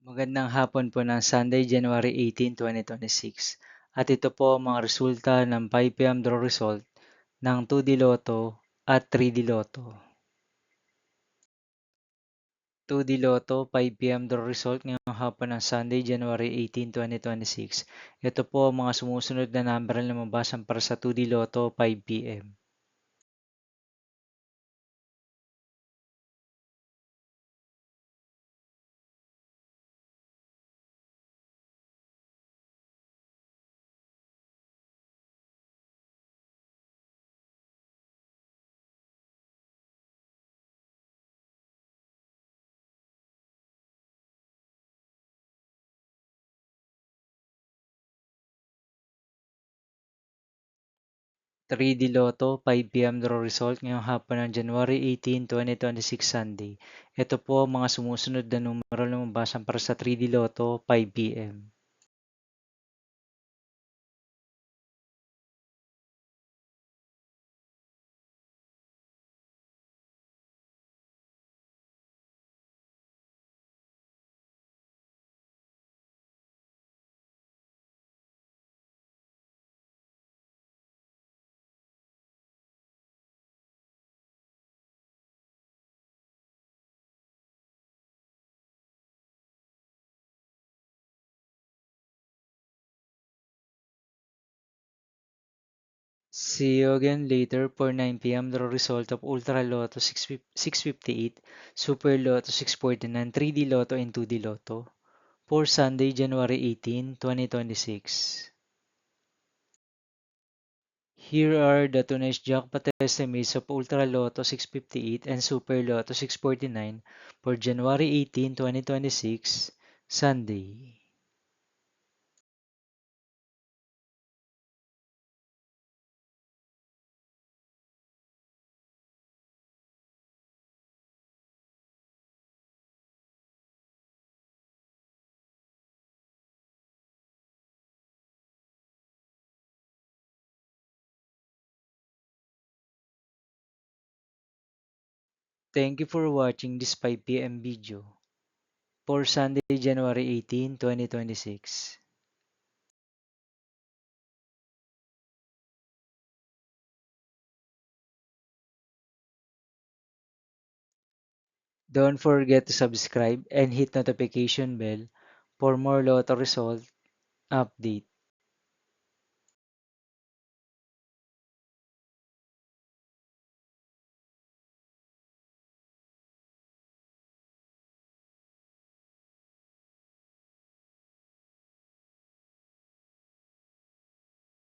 Magandang hapon po ng Sunday, January 18, 2026. At ito po ang mga resulta ng 5 p.m. draw result ng 2D Lotto at 3D Lotto. 2D Lotto 5 p.m. draw result ngayong hapon ng Sunday, January 18, 2026. Ito po ang mga sumusunod na number na lumabasan para sa 2D Lotto 5 p.m. 3D Lotto 5 p.m. draw result ngayong hapon ng January 18, 2026 Sunday. Ito po ang mga sumusunod na numero na lumabasan para sa 3D Lotto 5 p.m. 'See you again later for 9 p.m. The result of Ultra Lotto 658, Super Lotto 649, 3D Lotto and 2D Lotto for Sunday, January 18, 2026. Here are the tonight's jackpot estimates of Ultra Lotto 658 and Super Lotto 649 for January 18, 2026, Sunday. Thank you for watching this 5 p.m. video for Sunday, January 18, 2026. Don't forget to subscribe and hit notification bell for more Lotto result update.